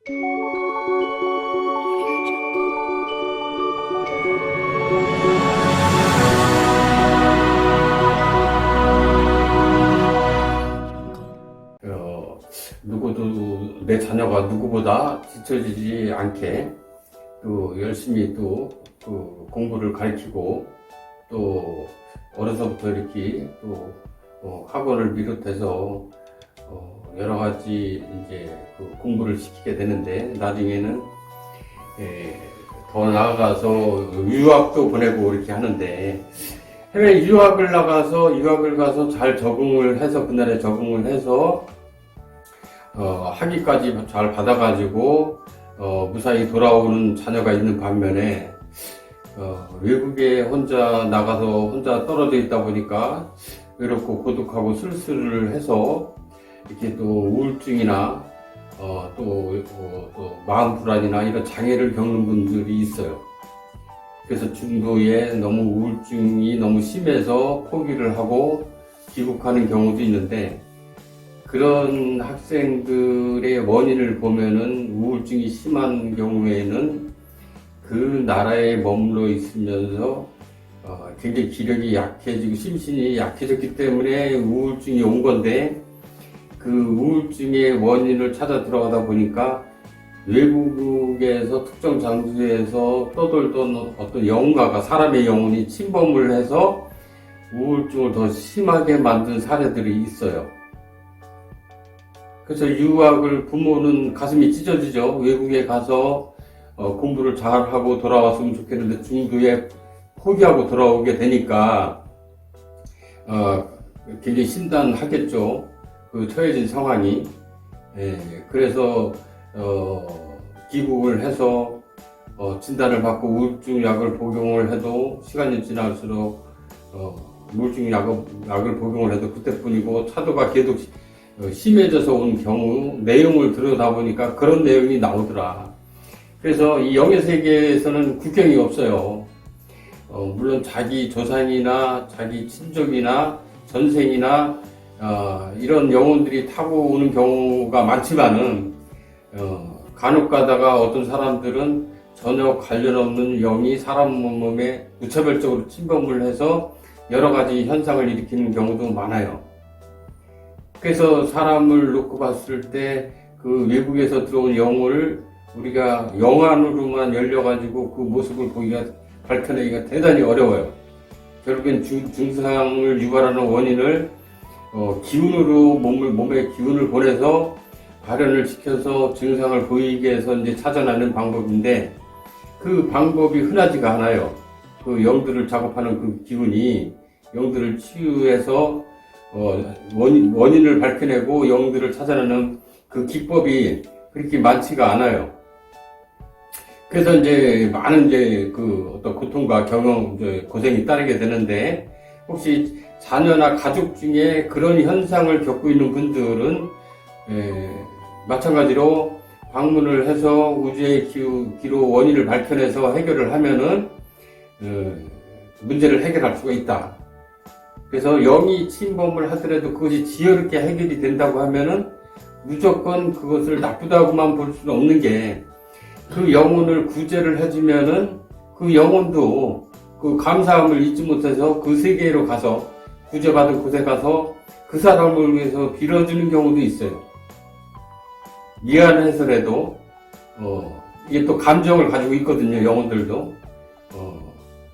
누구도 내 자녀가 누구보다 뒤처지지 않게 또 열심히 또 그 공부를 가르치고 또 어려서부터 이렇게 또 학원을 비롯해서 여러 가지 이제 그 공부를 시키게 되는데 나중에는 더 나아가서 유학도 보내고 이렇게 하는데 해외 유학을 가서 잘 적응을 해서 그날에 적응을 해서 학위까지 잘 받아가지고 무사히 돌아오는 자녀가 있는 반면에 외국에 혼자 나가서 혼자 떨어져 있다 보니까 외롭고 고독하고 쓸쓸을 해서 이렇게 또 우울증이나 또 마음 불안이나 이런 장애를 겪는 분들이 있어요. 그래서 중도에 너무 우울증이 너무 심해서 포기를 하고 귀국하는 경우도 있는데 그런 학생들의 원인을 보면은 우울증이 심한 경우에는 그 나라에 머물러 있으면서 굉장히 기력이 약해지고 심신이 약해졌기 때문에 우울증이 온 건데 그 우울증의 원인을 찾아 들어가다 보니까 외국에서 특정 장소에서 떠돌던 어떤 영가가 사람의 영혼이 침범을 해서 우울증을 더 심하게 만든 사례들이 있어요. 그래서 유학을 부모는 가슴이 찢어지죠. 외국에 가서 공부를 잘하고 돌아왔으면 좋겠는데 중도에 포기하고 돌아오게 되니까 굉장히 심란하겠죠. 그 처해진 상황이. 그래서 귀국을 해서 진단을 받고 우울증 약을 복용을 해도 시간이 지날수록 우울증 약을 복용을 해도 그때뿐이고 차도가 계속 심해져서 온 경우 내용을 들여다보니까 그런 내용이 나오더라. 그래서 이 영의 세계에서는 국경이 없어요. 물론 자기 조상이나 자기 친족이나 전생이나 이런 영혼들이 타고 오는 경우가 많지만은 간혹 가다가 어떤 사람들은 전혀 관련 없는 영이 사람 몸에 무차별적으로 침범을 해서 여러 가지 현상을 일으키는 경우도 많아요. 그래서 사람을 놓고 봤을 때 그 외국에서 들어온 영을 우리가 영안으로만 열려가지고 그 모습을 밝혀내기가 대단히 어려워요. 결국엔 증상을 유발하는 원인을 기운으로 몸에 기운을 보내서 발현을 시켜서 증상을 보이게 해서 이제 찾아내는 방법인데 그 방법이 흔하지가 않아요. 그 영들을 작업하는 그 기운이 영들을 치유해서 원인을 밝혀내고 영들을 찾아내는 그 기법이 그렇게 많지가 않아요. 그래서 이제 많은 그 어떤 고통과 고생이 따르게 되는데 혹시 자녀나 가족 중에 그런 현상을 겪고 있는 분들은 마찬가지로 방문을 해서 우주의 기로 원인을 밝혀내서 해결을 하면은 문제를 해결할 수가 있다. 그래서 영이 침범을 하더라도 그것이 지혜롭게 해결이 된다고 하면은 무조건 그것을 나쁘다고만 볼 수는 없는 게 그 영혼을 구제를 해주면은 그 영혼도 그 감사함을 잊지 못해서 그 세계로 가서 구제받은 곳에 가서 그 사람을 위해서 빌어주는 경우도 있어요. 미안해서라도 이게 또 감정을 가지고 있거든요. 영혼들도.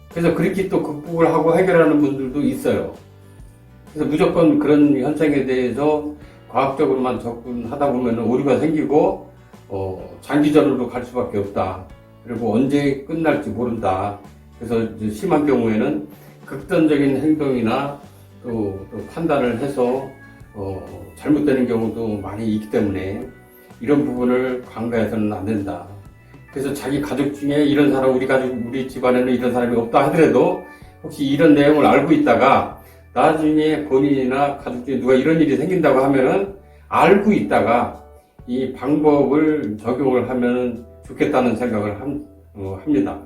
그래서 그렇게 또 극복을 하고 해결하는 분들도 있어요. 그래서 무조건 그런 현상에 대해서 과학적으로만 접근하다 보면 오류가 생기고 장기전으로 갈 수밖에 없다. 그리고 언제 끝날지 모른다. 그래서 심한 경우에는 극단적인 행동이나 또 판단을 해서 잘못되는 경우도 많이 있기 때문에 이런 부분을 간과해서는 안 된다. 그래서 자기 가족 중에 이런 사람, 우리 집안에는 이런 사람이 없다 하더라도 혹시 이런 내용을 알고 있다가 나중에 본인이나 가족 중에 누가 이런 일이 생긴다고 하면은 알고 있다가 이 방법을 적용을 하면 좋겠다는 생각을 합니다.